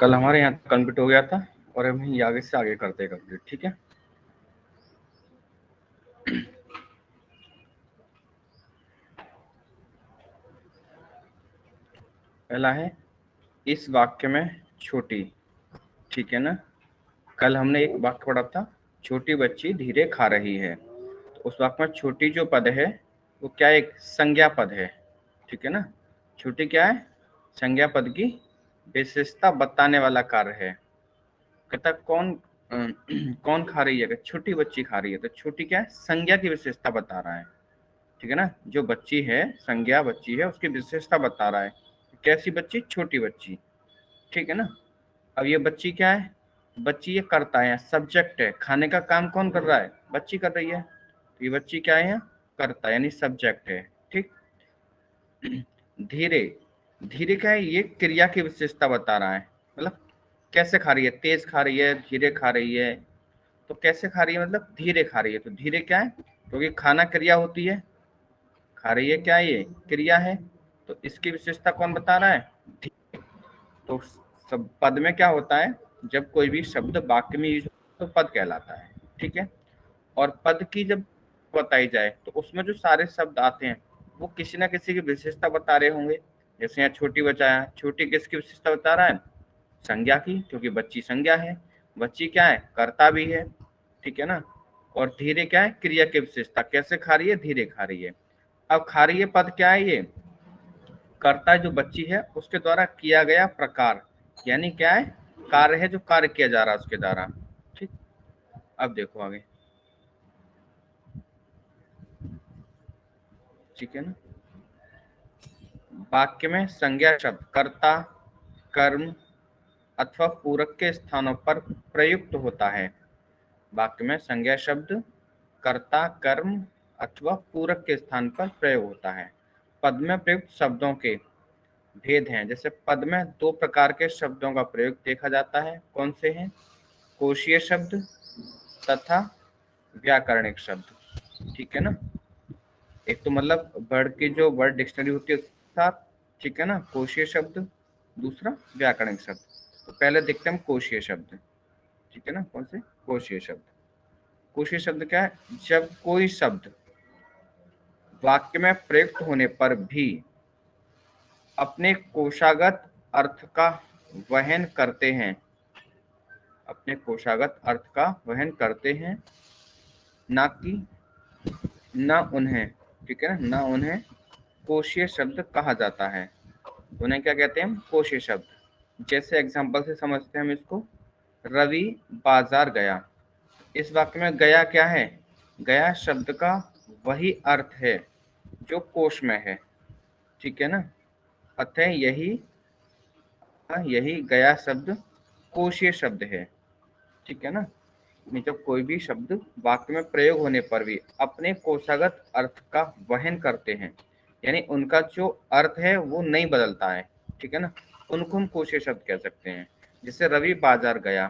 कल हमारे यहाँ कंप्लीट हो गया था और हम ही आगे से आगे करते कंप्लीट, ठीक है। पहला है इस वाक्य में छोटी, ठीक है ना। कल हमने एक वाक्य पढ़ा था, छोटी बच्ची धीरे खा रही है। तो उस वाक्य में छोटी जो पद है वो क्या, एक संज्ञा पद है, ठीक है ना। छोटी क्या है, संज्ञा पद की विशेषता बताने वाला कार्य है। कहता कौन कौन खा रही है, छोटी बच्ची खा रही है। तो छोटी क्या है, संज्ञा की विशेषता बता रहा है, ठीक है ना। जो बच्ची है, संज्ञा बच्ची है, उसकी विशेषता बता रहा है। कैसी बच्ची, छोटी बच्ची, ठीक है ना। अब ये बच्ची क्या है, बच्ची ये करता है, सब्जेक्ट है। खाने का काम कौन कर रहा है, बच्ची कर रही है। तो ये बच्ची क्या है, करता है, यानी सब्जेक्ट है, ठीक। धीरे, धीरे क्या है, ये क्रिया की विशेषता बता रहा है। मतलब कैसे खा रही है, तेज खा रही है, धीरे खा रही है। तो कैसे खा रही है, मतलब धीरे खा रही है। तो धीरे क्या है, क्योंकि खाना क्रिया होती है, खा रही है क्या, ये क्रिया है। तो इसकी विशेषता कौन बता रहा है, तो सब पद में क्या होता है, जब कोई भी शब्द वाक्य में यूज तो पद कहलाता है, ठीक है। और पद की जब बताई जाए तो उसमें जो सारे शब्द आते हैं वो किसी ना किसी की विशेषता बता रहे होंगे। जैसे यहाँ छोटी बचाया, छोटी किसकी विशेषता बता रहा है, संज्ञा की, क्योंकि बच्ची संज्ञा है। बच्ची क्या है, कर्ता भी है, ठीक है ना। और धीरे क्या है, क्रिया की विशेषता, कैसे खा रही है, धीरे खा रही है। अब खा रही है पद क्या है, ये कर्ता जो बच्ची है उसके द्वारा किया गया प्रकार, यानी क्या है, कार्य है, जो कार्य किया जा रहा है उसके द्वारा, ठीक। अब देखो आगे, ठीक है ना। वाक्य में संज्ञा शब्द कर्ता, कर्म अथवा पूरक के स्थानों पर प्रयुक्त होता है। वाक्य में संज्ञा शब्द कर्ता, कर्म अथवा पूरक के स्थान पर प्रयोग होता है। पद में प्रयुक्त शब्दों के भेद हैं। जैसे पद में दो प्रकार के शब्दों का प्रयोग देखा जाता है, कौन से हैं, कोशीय शब्द तथा व्याकरणिक शब्द, ठीक है ना। एक तो मतलब वर्ड की जो वर्ड डिक्शनरी होती है उसके साथ, ठीक है ना, कोशीय शब्द, दूसरा व्याकरणिक शब्द। तो पहले देखते हैं हम कोशीय शब्द, ठीक है ना। कौन से, कोशीय शब्द। कोशीय शब्द क्या है, जब कोई शब्द वाक्य में प्रयुक्त होने पर भी अपने कोशागत अर्थ का वहन करते हैं, अपने कोशागत अर्थ का वहन करते हैं, ना कि न उन्हें, ठीक है ना, न उन्हें कोशीय शब्द कहा जाता है। उन्हें क्या कहते हैं, कोशीय शब्द। जैसे एग्जांपल से समझते हैं हम इसको, रवि बाजार गया। इस वाक्य में गया क्या है, गया शब्द का वही अर्थ है जो कोश में है, ठीक है ना। अतः यही यही गया शब्द कोशीय शब्द है, ठीक है ना। जब कोई भी शब्द वाक्य में प्रयोग होने पर भी अपने कोशागत अर्थ का वहन करते हैं, यानी उनका जो अर्थ है वो नहीं बदलता है, ठीक है ना, उनको हम कोशीय शब्द कह सकते हैं। जैसे रवि बाजार गया,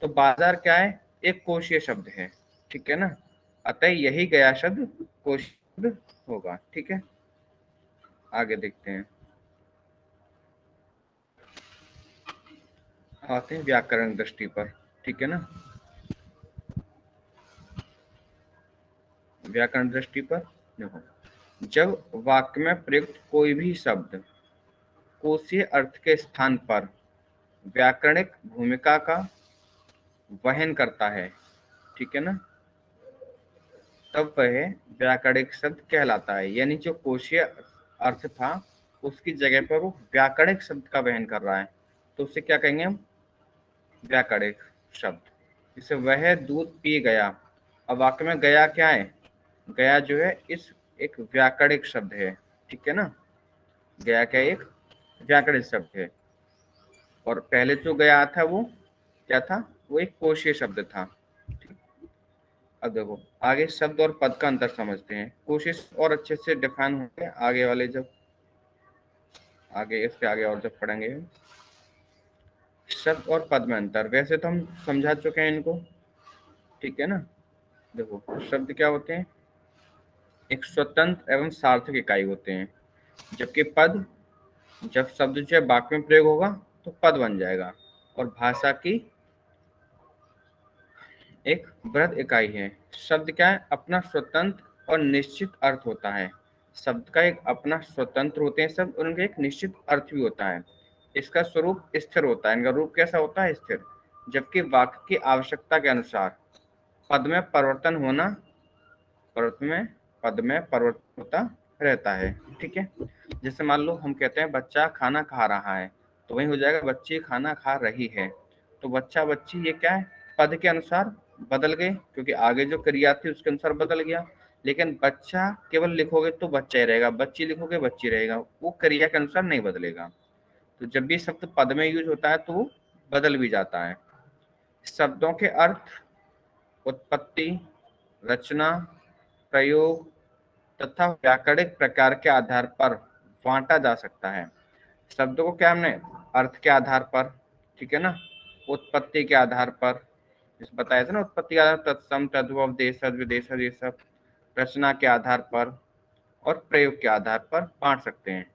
तो बाजार क्या है, एक कोशीय शब्द है, ठीक है ना। अतः यही गया शब्द कोशीय शब्द होगा, ठीक है। आगे देखते हैं, आते हैं व्याकरण दृष्टि पर, ठीक है ना। व्याकरण दृष्टि पर देखो, जब वाक्य में प्रयुक्त कोई भी शब्द कोशीय अर्थ के स्थान पर व्याकरणिक भूमिका का वहन करता है, ठीक है ना, तब वह व्याकरणिक शब्द कहलाता है। यानी जो कोशीय अर्थ था उसकी जगह पर वो व्याकरणिक शब्द का वहन कर रहा है, तो उसे क्या कहेंगे हम, व्याकरणिक शब्द। जैसे वह दूध पी गया, अब वाक्य में गया क्या है, गया जो है इस एक व्याकरणिक शब्द है, ठीक है ना। गया क्या, एक व्याकरणिक शब्द है। और पहले जो गया था वो क्या था, वो एक कोशीय शब्द था। अब देखो आगे शब्द और पद का अंतर समझते हैं, कोशिश और अच्छे से डिफाइन होंगे आगे वाले, जब आगे इसके आगे और जब पढ़ेंगे। शब्द और पद में अंतर वैसे तो हम समझा चुके हैं इनको, ठीक है ना। देखो शब्द क्या होते हैं, एक स्वतंत्र एवं सार्थक इकाई होते हैं, जबकि पद, जब शब्द जो है वाक्य में प्रयोग होगा तो पद बन जाएगा, और भाषा की एक बृहद इकाई है। शब्द क्या है? अपना स्वतंत्र और निश्चित अर्थ होता है। शब्द का एक अपना स्वतंत्र होते हैं शब्द, और उनका एक निश्चित अर्थ भी होता है। इसका स्वरूप स्थिर होता है। इनका रूप कैसा होता है? स्थिर। जबकि वाक्य की आवश्यकता के अनुसार पद में परिवर्तन होता रहता है। ठीक है। जैसे मान लो हम कहते हैं बच्चा खाना खा रहा है, तो वही हो जाएगा बच्ची खाना खा रही है। तो बच्चा बच्ची ये क्या है? पद के अनुसार बदल गए, क्योंकि आगे जो क्रिया थी उसके अनुसार बदल गया। लेकिन बच्चा केवल लिखोगे तो बच्चा ही रहेगा, बच्ची लिखोगे बच्ची रहेगा, वो क्रिया के अनुसार नहीं बदलेगा। तो जब भी शब्द पद में यूज होता है तो वो बदल भी जाता है। शब्दों के अर्थ उत्पत्ति, रचना, प्रयोग तथा व्याकरणिक प्रकार के आधार पर बांटा जा सकता है। शब्दों को क्या हमने अर्थ के आधार पर, ठीक है ना, उत्पत्ति के आधार पर, जैसे बताया था ना, उत्पत्ति के आधार पर तत्सम, तद्भव, देशज, विदेशज, ये सब। रचना के आधार पर और प्रयोग के आधार पर बांट सकते हैं।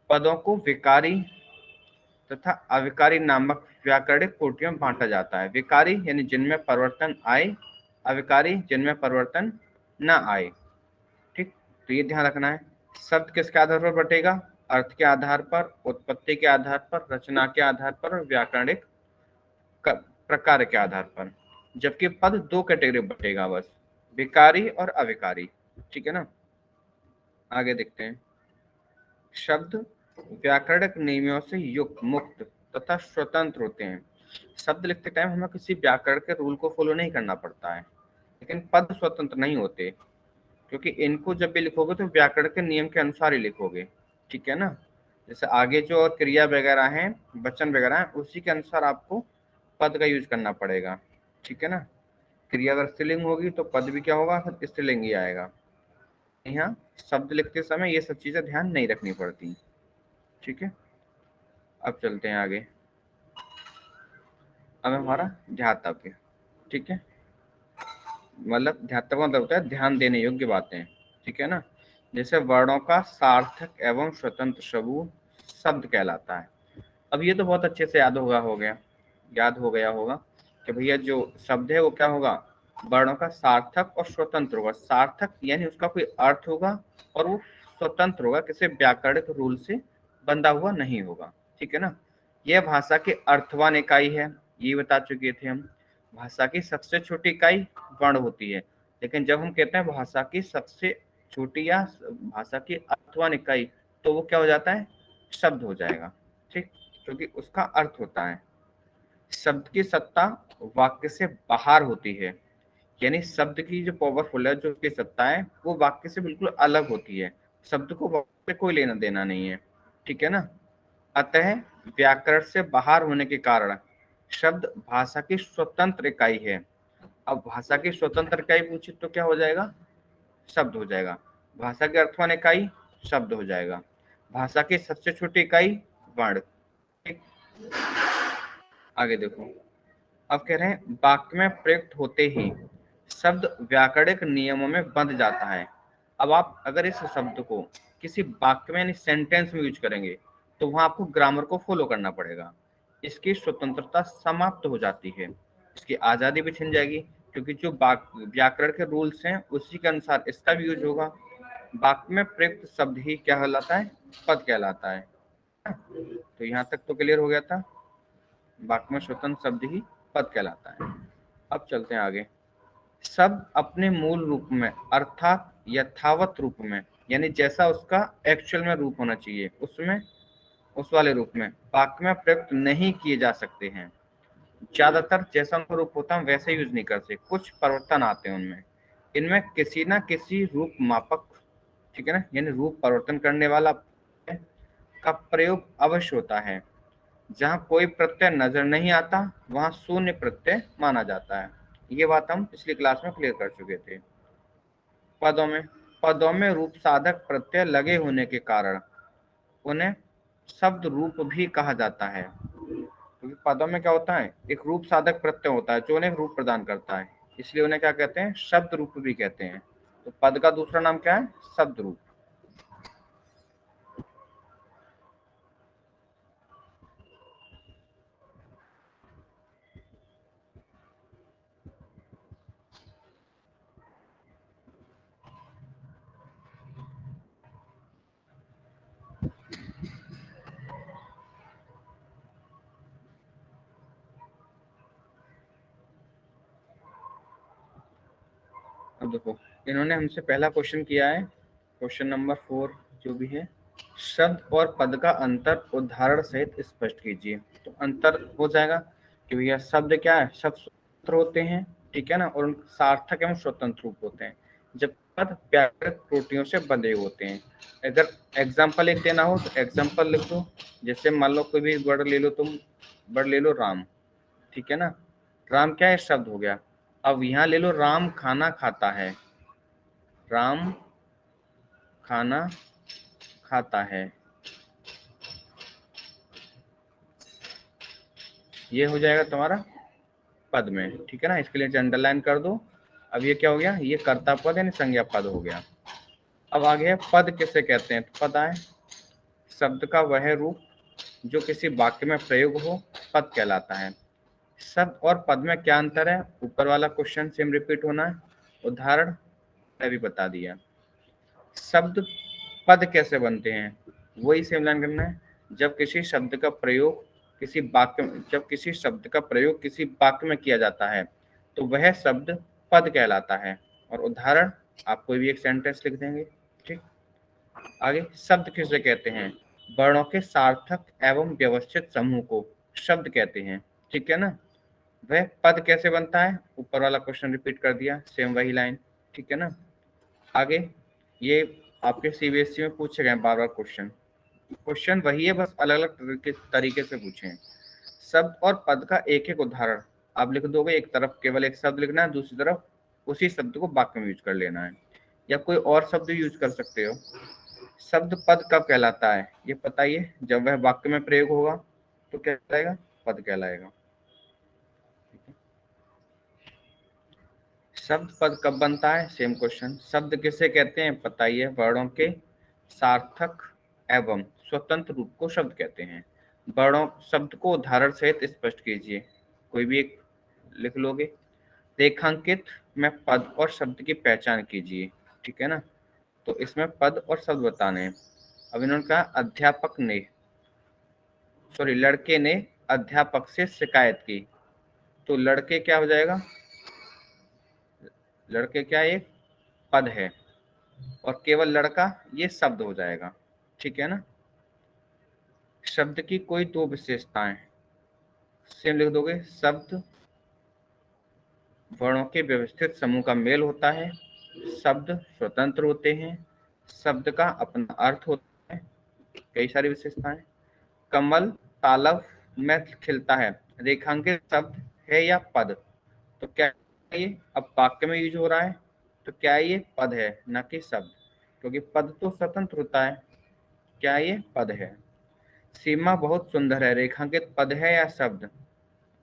पदों को विकारी तथा अविकारी नामक व्याकरणिक कोटियों में बांटा जाता है। विकारी यानी जिनमें परिवर्तन आए, अविकारी जिनमें परिवर्तन न आए। ठीक, तो ये ध्यान रखना है। शब्द किसके आधार पर बटेगा? अर्थ के आधार पर, उत्पत्ति के आधार पर, रचना के आधार पर और व्याकरणिक प्रकार के आधार पर। जबकि पद दो कैटेगरी बटेगा बस, विकारी और अविकारी। ठीक है ना। आगे देखते हैं। शब्द व्याकरणिक नियमों से युक्त, मुक्त तथा स्वतंत्र होते हैं। शब्द लिखते टाइम हमें किसी व्याकरण के रूल को फॉलो नहीं करना पड़ता है, लेकिन पद स्वतंत्र नहीं होते, क्योंकि इनको जब भी लिखोगे तो व्याकरण के नियम के अनुसार ही लिखोगे। ठीक है ना। जैसे आगे जो और क्रिया वगैरह हैं, वचन वगैरह हैं, उसी के अनुसार आपको पद का यूज करना पड़ेगा। ठीक है ना। क्रिया अगर स्त्रीलिंग होगी तो पद भी क्या होगा? फिर स्त्रीलिंग ही आएगा। यहाँ शब्द लिखते समय ये सब चीजें ध्यान नहीं रखनी पड़ती। ठीक है। अब चलते हैं आगे। अब हमारा ध्यातव्य। ठीक है, मतलब ध्यातव्य मतलब होता है ध्यान देने योग्य बातें। ठीक है ना। जैसे वर्णों का सार्थक एवं स्वतंत्र समूह शब्द कहलाता है। अब ये तो बहुत अच्छे से याद हो गया होगा कि भैया जो शब्द है वो क्या होगा? वर्णों का सार्थक और स्वतंत्र होगा। सार्थक यानी उसका कोई अर्थ होगा, और वो स्वतंत्र होगा, किसी व्याकरणिक रूल से बंधा हुआ नहीं होगा। ठीक है ना। यह भाषा की अर्थवान इकाई है, ये बता चुके थे हम। भाषा की सबसे छोटी इकाई वर्ण होती है, लेकिन जब हम कहते हैं भाषा की सबसे छोटी या भाषा की अर्थवान इकाई, तो वो क्या हो जाता है? शब्द हो जाएगा। ठीक, क्योंकि उसका अर्थ होता है। शब्द की सत्ता वाक्य से बाहर होती है, यानी शब्द की जो पावरफुल है, जो उसकी सत्ता है, वो वाक्य से बिल्कुल अलग होती है। शब्द को वाक्य से कोई लेना देना नहीं है। ठीक है ना। अतः व्याकरण से बाहर होने के कारण शब्द भाषा की स्वतंत्र इकाई है। अब भाषा की स्वतंत्र इकाई पूछी तो क्या हो जाएगा? शब्द हो जाएगा। भाषा की अर्थवान इकाई शब्द हो जाएगा। भाषा की सबसे छोटी इकाई वर्ण। ठीक, आगे देखो। अब कह रहे हैं वाक्य में प्रयुक्त होते ही शब्द व्याकरणिक नियमों में बंध जाता है। अब आप अगर इस शब्द को किसी वाक्य में यानी सेंटेंस में यूज करेंगे, तो वहां आपको ग्रामर को फॉलो करना पड़ेगा। इसकी स्वतंत्रता समाप्त हो जाती है, इसकी आजादी भी छिन जाएगी, क्योंकि जो व्याकरण के रूल्स हैं उसी के अनुसार इसका भी यूज होगा। वाक्य में प्रयुक्त शब्द ही क्या कहलाता है? पद कहलाता है। तो यहाँ तक तो क्लियर हो गया था। वाक्य में स्वतंत्र शब्द ही पद कहलाता है। अब चलते हैं आगे। शब्द अपने मूल रूप में अर्थात यथावत रूप में, यानी जैसा उसका एक्चुअल में रूप होना चाहिए, उसमें उस वाले रूप में वाक्य में प्रयुक्त नहीं किए जा सकते हैं। ज्यादातर जैसा उनका रूप होता है वैसे यूज नहीं करते, कुछ परिवर्तन आते हैं उनमें। इनमें किसी ना किसी रूप मापक, ठीक है ना, यानी रूप परिवर्तन करने वाला का प्रयोग अवश्य होता है। जहाँ कोई प्रत्यय नजर नहीं आता वहाँ शून्य प्रत्यय माना जाता है। ये बात हम पिछली क्लास में क्लियर कर चुके थे। पदों में रूप साधक प्रत्यय लगे होने के कारण उन्हें शब्द रूप भी कहा जाता है। क्योंकि पदों में क्या होता है? एक रूप साधक प्रत्यय होता है जो उन्हें रूप प्रदान करता है, इसलिए उन्हें क्या कहते हैं? शब्द रूप भी कहते हैं। तो पद का दूसरा नाम क्या है? शब्द रूप। अब देखो, इन्होंने हमसे पहला क्वेश्चन किया है, क्वेश्चन नंबर 4 जो भी है, शब्द और पद का अंतर उदाहरण सहित स्पष्ट कीजिए। तो अंतर हो जाएगा कि भैया शब्द क्या है, शब्द स्वतंत्र होते हैं, ठीक है ना, और उनके सार्थक एवं स्वतंत्र रूप होते हैं, जब पद व्याकरणिक त्रुटियों से बंधे होते हैं। अगर एग्जाम्पल एक देना हो तो एग्जाम्पल लिख दो, जैसे मान लो कोई भी वर्ड ले लो, तुम वर्ड ले लो राम, ठीक है ना, राम क्या है, शब्द हो गया। अब यहाँ ले लो राम खाना खाता है, राम खाना खाता है, ये हो जाएगा तुम्हारा पद में, ठीक है ना, इसके लिए अंडरलाइन कर दो। अब ये क्या हो गया, ये कर्ता पद यानी संज्ञा पद हो गया। अब आगे है पद किसे कहते हैं, तो पद आए शब्द का वह रूप जो किसी वाक्य में प्रयोग हो, पद कहलाता है। शब्द और पद में क्या अंतर है, ऊपर वाला क्वेश्चन सेम रिपीट होना है, उदाहरण भी बता दिया। शब्द पद कैसे बनते हैं, वही सेम लाइन करना है, जब किसी शब्द का प्रयोग किसी वाक्य में, जब किसी शब्द का प्रयोग किसी वाक्य में किया जाता है तो वह शब्द पद कहलाता है। और उदाहरण आप कोई भी एक सेंटेंस लिख देंगे, ठीक। आगे शब्द किसे कहते हैं, वर्णों के सार्थक एवं व्यवस्थित समूह को शब्द कहते हैं, ठीक है ना। वह पद कैसे बनता है, ऊपर वाला क्वेश्चन रिपीट कर दिया, सेम वही लाइन, ठीक है ना। आगे ये आपके सीबीएसई में पूछे गए बार बार क्वेश्चन, क्वेश्चन वही है, बस अलग अलग तरीके से पूछे हैं। शब्द और पद का एक एक उदाहरण आप लिख दोगे, एक तरफ केवल एक शब्द लिखना है, दूसरी तरफ उसी शब्द को वाक्य में यूज कर लेना है, या कोई और शब्द यूज कर सकते हो। शब्द पद कब कहलाता है ये बताइए, जब वह वाक्य में प्रयोग होगा तो क्या कहलाएगा, पद कहलाएगा। शब्द पद कब बनता है, सेम क्वेश्चन। शब्द किसे कहते हैं बताइए, वर्णों के सार्थक एवं स्वतंत्र रूप को शब्द कहते हैं। वर्णों शब्द को उदाहरण सहित स्पष्ट कीजिए, कोई भी एक लिख लोगे। रेखांकित में पद और शब्द की पहचान कीजिए, ठीक है ना, तो इसमें पद और शब्द बताने हैं। अब इन्होंने कहा अध्यापक ने, सॉरी लड़के ने अध्यापक से शिकायत की, तो लड़के क्या हो जाएगा, लड़के क्या एक पद है, और केवल लड़का ये शब्द हो जाएगा, ठीक है ना। शब्द की कोई दो विशेषताएं सेम लिख दोगे, शब्द वर्णों के व्यवस्थित समूह का मेल होता है, शब्द स्वतंत्र होते हैं, शब्द का अपना अर्थ होता है, कई सारी विशेषताएं। कमल तालाब में खिलता है, रेखांकित शब्द है या पद, तो क्या ये अब वाक्य में यूज हो रहा है, तो क्या ये पद है न कि शब्द, क्योंकि पद तो स्वतंत्र होता है, क्या ये पद है। सीमा बहुत सुंदर है, रेखांकित पद है या शब्द,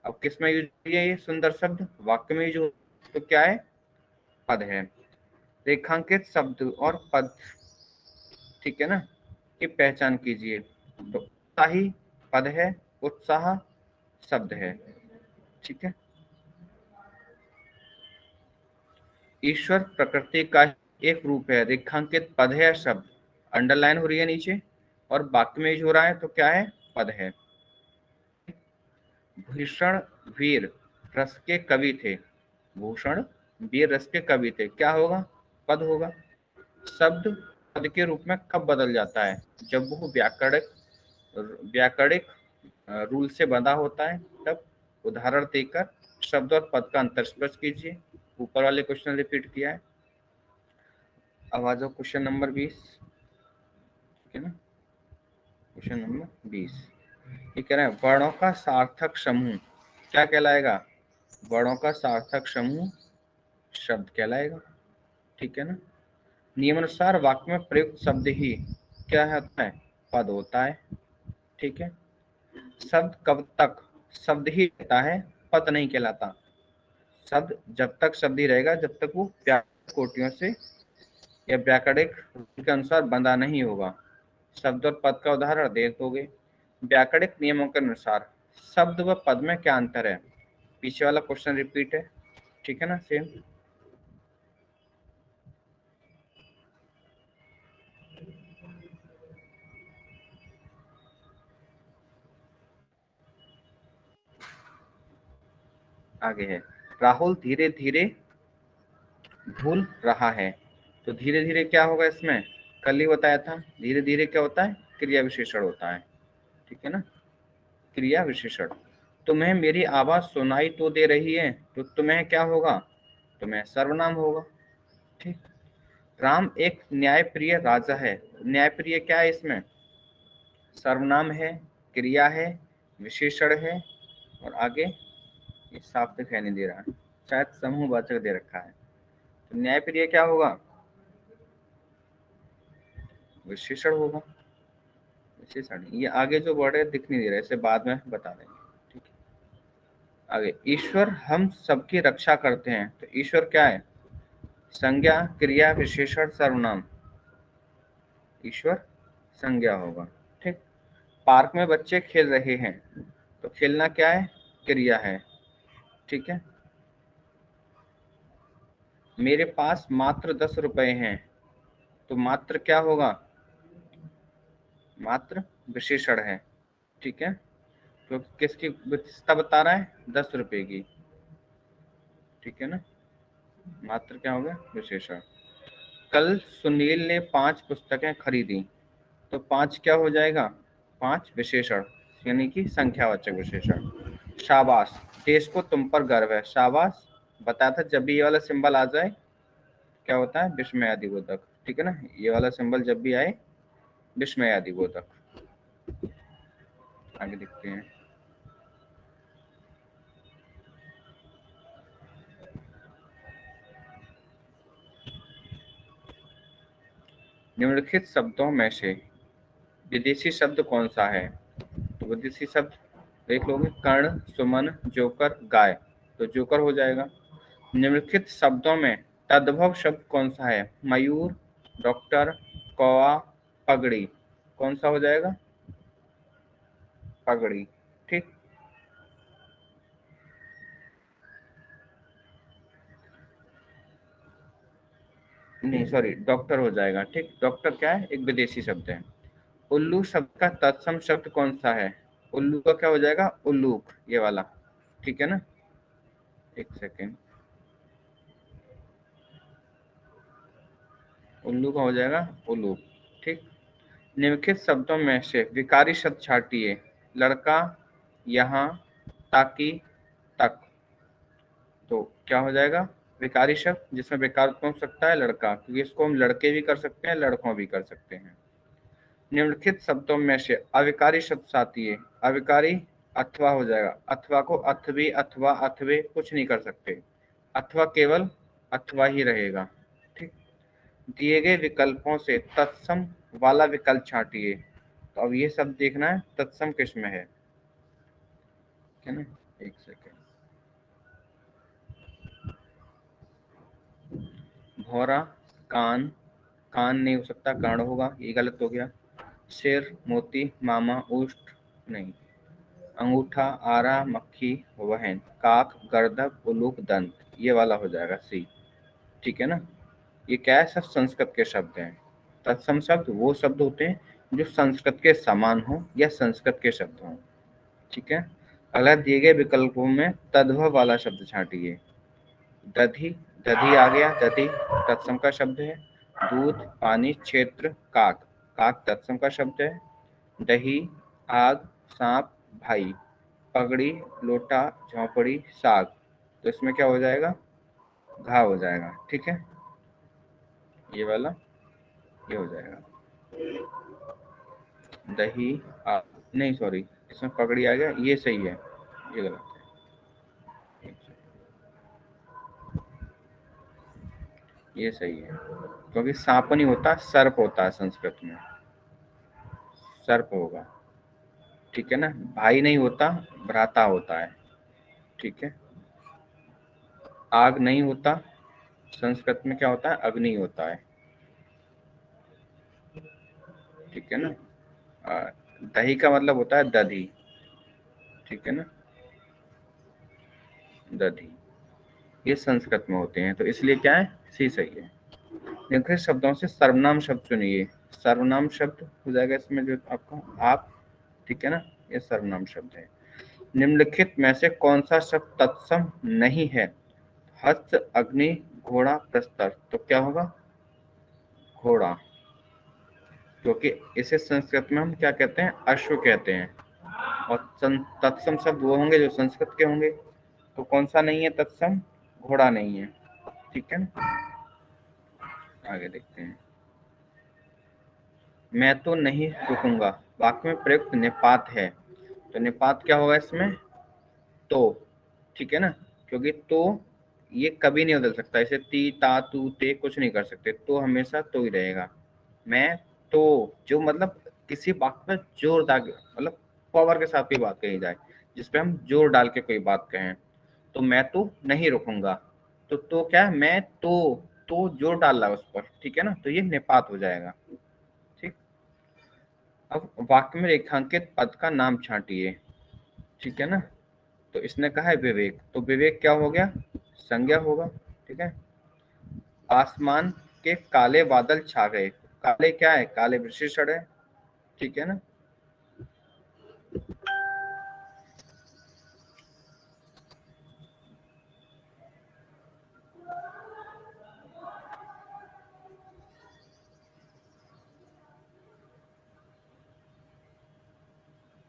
अब किस में यूज है ये सुंदर शब्द, वाक्य में यूज हो, तो क्या है, पद है। रेखांकित शब्द और पद, ठीक है ना, की पहचान कीजिए, तो उत्साही पद है, उत्साह शब्द है, ठीक है। ईश्वर प्रकृति का एक रूप है, रेखांकित पद है या शब्द, अंडरलाइन हो रही है नीचे, और वाक्य में यूज हो रहा है तो क्या है, पद है। भूषण वीर रस के कवि थे, भूषण वीर रस के कवि थे, क्या होगा, पद होगा। शब्द पद के रूप में कब बदल जाता है, जब वो व्याकरणिक व्याकरणिक रूल से बंधा होता है तब। उदाहरण देकर शब्द और पद का अंतर स्पष्ट कीजिए, ऊपर वाले क्वेश्चन रिपीट किया है। अब आ जाओ क्वेश्चन नंबर 20, ठीक है ना, क्वेश्चन नंबर 20 ये कह रहे हैं वर्णों का सार्थक समूह क्या कहलाएगा, वर्णों का सार्थक समूह शब्द कहलाएगा, ठीक है ना। नियमानुसार वाक्य में प्रयुक्त शब्द ही क्या होता है, पद होता है, ठीक है। शब्द कब तक शब्द ही रहता है, पद नहीं कहलाता। शब्द जब तक शब्द ही रहेगा जब तक वो व्याकरणिक कोटियों से या व्याकरणिक रूल के अनुसार बंधा नहीं होगा। शब्द और पद का उदाहरण दे दोगे। व्याकरणिक नियमों के अनुसार शब्द व पद में क्या अंतर है, पीछे वाला क्वेश्चन रिपीट है, ठीक है ना, सेम। आगे है राहुल धीरे धीरे भूल रहा है। तो धीरे धीरे क्या होगा इसमें, कल ही बताया था, धीरे धीरे क्या होता है, क्रिया विशेषण होता है। ठीक है ना, क्रिया विशेषण। तुम्हें मेरी आवाज सुनाई तो दे रही है, तो तुम्हें क्या होगा, तुम्हें सर्वनाम होगा। ठीक। राम एक न्यायप्रिय राजा है। न्यायप्रिय क्या है इसमें, सर्वनाम है, क्रिया है, विशेषण है, और आगे ये साफ दिखाई नहीं दे रहा है, शायद समूहवाचक दे रखा है। तो न्यायप्रिय क्या होगा, विशेषण होगा, विशेषण। ये आगे जो वर्ड है दिख नहीं दे रहा है, इसे बाद में बता देंगे। ठीक है, आगे ईश्वर हम सबकी रक्षा करते हैं। तो ईश्वर क्या है, संज्ञा, क्रिया, विशेषण, सर्वनाम। ईश्वर संज्ञा होगा। ठीक। पार्क में बच्चे खेल रहे हैं। तो खेलना क्या है, क्रिया है। ठीक है। मेरे पास मात्र 10 रुपए हैं। तो मात्र क्या होगा, मात्र विशेषण है। ठीक है, तो किसकी विशेषता बता रहा है, 10 रुपए की। ठीक है ना, मात्र क्या होगा, विशेषण। कल सुनील ने 5 पुस्तकें खरीदी। तो 5 क्या हो जाएगा, 5 विशेषण, यानी कि संख्यावाचक विशेषण। शाबाश, देश को तुम पर गर्व है। शाबाश बताया था, जब भी ये वाला सिंबल आ जाए क्या होता है, विस्मयादिबोधक। ठीक है ना, ये वाला सिंबल जब भी आए विस्मयादिबोधक। आगे देखते हैं। निम्नलिखित शब्दों में से विदेशी शब्द कौन सा है। तो विदेशी शब्द देख लोगे, कर्ण, सुमन, जोकर, गाय। तो जोकर हो जाएगा। निम्नलिखित शब्दों में तद्भव शब्द कौन सा है, मयूर, डॉक्टर, कौवा, पगड़ी। कौन सा हो जाएगा, पगड़ी। ठीक। नहीं सॉरी, डॉक्टर हो जाएगा। ठीक, डॉक्टर क्या है, एक विदेशी शब्द है। उल्लू शब्द का तत्सम शब्द कौन सा है। उल्लू का क्या हो जाएगा, उल्लूक, ये वाला। ठीक है ना, एक सेकेंड। उल्लू का हो जाएगा उल्लू। ठीक। निम्नलिखित शब्दों में से विकारी शब्द छाटिए। लड़का, यहाँ, ताकि, तक। तो क्या हो जाएगा, विकारी शब्द जिसमें विकार उत्पन्न हो सकता है, लड़का, क्योंकि इसको हम लड़के भी कर सकते हैं, लड़कों भी कर सकते हैं। निम्नलिखित शब्दों में से अविकारी शब्द छाटिए। अविकारी अथवा हो जाएगा। अथवा को अथवी, अथवा, अथवे कुछ नहीं कर सकते। अथवा केवल अथवा ही रहेगा। ठीक। दिए गए विकल्पों से तत्सम वाला विकल्प छाटिए। तो अब ये सब देखना है तत्सम किस में है। ठीक है ना, एक सेकेंड। भौरा, कान, कान नहीं हो सकता, कर्ण होगा, ये गलत हो गया। सिर, मोती, मामा, उष्ट नहीं। अंगूठा, आरा, मक्खी, वहन, काक, गर्दभ, उलूक, दंत, ये वाला हो जाएगा सी। ठीक है ना, ये क्या है, सब संस्कृत के शब्द हैं। तत्सम शब्द वो शब्द होते हैं जो संस्कृत के समान हो या संस्कृत के शब्द हों। ठीक है। अगला, दिए गए विकल्पों में तद्भव वाला शब्द छाटिए। दधि, दधि आ गया, दधि तत्सम का शब्द है। दूध, पानी, क्षेत्र, काक, काक तत्सम का शब्द है। दही, आग, सांप, भाई, पगड़ी, लोटा, झोंपड़ी, साग। तो इसमें क्या हो जाएगा, घा हो जाएगा। ठीक है, ये वाला ये हो जाएगा। दही, आग नहीं सॉरी, इसमें पगड़ी आ गया, ये सही है, ये गलत है। ये सही है, क्योंकि सांप नहीं होता, सर्प होता है संस्कृत में, सर्प होगा। ठीक है ना, भाई नहीं होता, भ्राता होता है। ठीक है। आग नहीं होता, संस्कृत में क्या होता है, अग्नि होता है। ठीक है ना। दही का मतलब होता है दधी। ठीक है ना, दधी, ये संस्कृत में होते हैं, तो इसलिए क्या है, सी सही है। निम्नलिखित शब्दों से सर्वनाम शब्द चुनिए। सर्वनाम शब्द हो जाएगा इसमें जो आपका आप। ठीक है ना, ये सर्वनाम शब्द है। निम्नलिखित में से कौन सा शब्द तत्सम नहीं है। हस्त, अग्नि, घोड़ा प्रस्तर, तो क्या होगा? घोड़ा, क्योंकि इसे संस्कृत में हम क्या कहते हैं? अश्व कहते हैं। और तत्सम शब्द वो होंगे जो संस्कृत के होंगे, तो कौन सा नहीं है तत्सम? घोड़ा नहीं है। ठीक है ना, आगे देखते हैं। मैं तो नहीं रुकूंगा, वाक्य में प्रयुक्त निपात है, तो निपात क्या होगा इसमें? तो। ठीक है ना, क्योंकि तो ये कभी नहीं बदल सकता, इसे ती ता तू ते कुछ नहीं कर सकते, तो हमेशा तो ही रहेगा। मैं तो, जो मतलब किसी बात पर जोर डाल, मतलब पावर के साथ कोई बात कही जाए, जिसपे हम जोर डाल के कोई बात कहें, तो मैं तो नहीं रुकूंगा, तो क्या है? मैं तो जोर डाल रहा है उस पर, ठीक है ना, तो ये निपात हो जाएगा। ठीक। अब वाक्य में रेखांकित पद का नाम छांटिए। ठीक है ना, तो इसने कहा है विवेक, तो विवेक क्या हो गया? संज्ञा होगा। ठीक है। आसमान के काले बादल छा गए, काले क्या है? काले विशेषण है। ठीक है ना।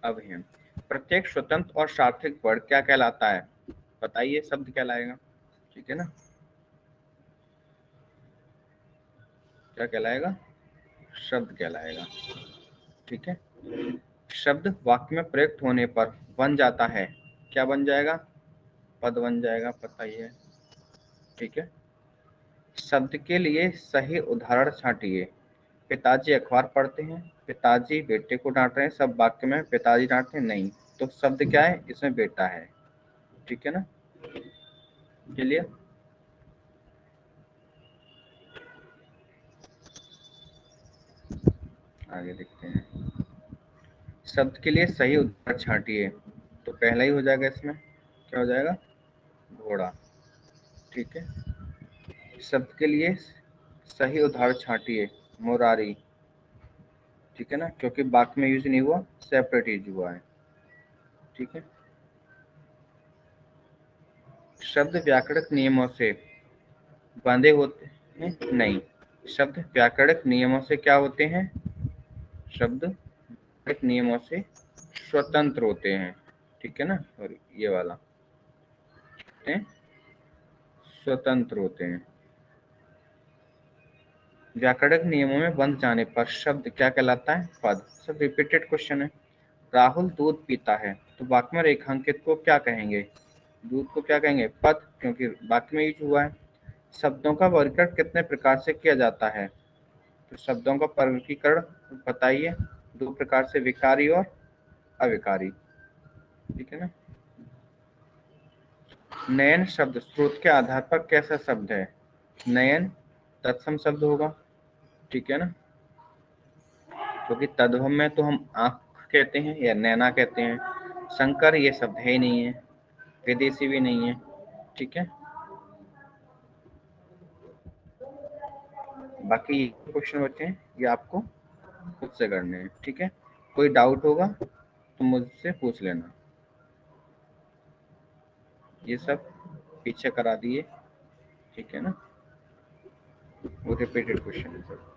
अब है प्रत्येक स्वतंत्र और सार्थक वर्ण क्या कहलाता है? बताइए, शब्द कहलाएगा। ठीक है ना, क्या कहलाएगा? शब्द कहलाएगा। ठीक है। शब्द वाक्य में प्रयुक्त होने पर बन जाता है, क्या बन जाएगा? पद बन जाएगा, पता ही है। ठीक है। शब्द के लिए सही उदाहरण छांटिए। पिताजी अखबार पढ़ते हैं, पिताजी बेटे को डांट रहे हैं, सब वाक्य में पिताजी डांटते हैं नहीं, तो शब्द क्या है? इसमें बेटा है। ठीक है ना, चलिए आगे देखते हैं। शब्द के लिए सही उदाहरण छांटिए, तो पहला ही हो जाएगा इसमें, क्या हो जाएगा? घोड़ा। ठीक है। शब्द के लिए सही उदाहरण छांटिए, मुरारी। ठीक है ना, क्योंकि वाक्य में यूज नहीं हुआ, सेपरेट यूज हुआ है। ठीक है। शब्द व्याकरणिक नियमों से बंधे होते हैं नहीं, शब्द व्याकरणिक नियमों से क्या होते हैं? शब्द व्याकरणिक नियमों से स्वतंत्र होते हैं। ठीक है ना, और ये वाला होते हैं, स्वतंत्र होते हैं। व्याकरणिक नियमों में बंध जाने पर शब्द क्या कहलाता है? पद। सब रिपीटेड क्वेश्चन है। राहुल दूध पीता है, तो वाक्य में रेखांकित को क्या कहेंगे? दूध को क्या कहेंगे? पद, क्योंकि वाक्य में यूज हुआ है। शब्दों का वर्गीकरण कितने प्रकार से किया जाता है? तो शब्दों का वर्गीकरण बताइए। दो प्रकार से, विकारी और अविकारी। ठीक है ना। नयन शब्द स्रोत के आधार पर कैसा शब्द है? नयन तत्सम शब्द होगा। ठीक है ना, क्योंकि तद्भव में तो हम आंख कहते हैं या नैना कहते हैं, शंकर ये शब्द है ही नहीं है, विदेशी भी नहीं है। ठीक है, बाकी क्वेश्चन बचे हैं, ये आपको खुद से करने हैं। ठीक है, कोई डाउट होगा तो मुझसे पूछ लेना। ये सब पीछे करा दिए। ठीक है ना, वो रिपीटेड क्वेश्चन है सब।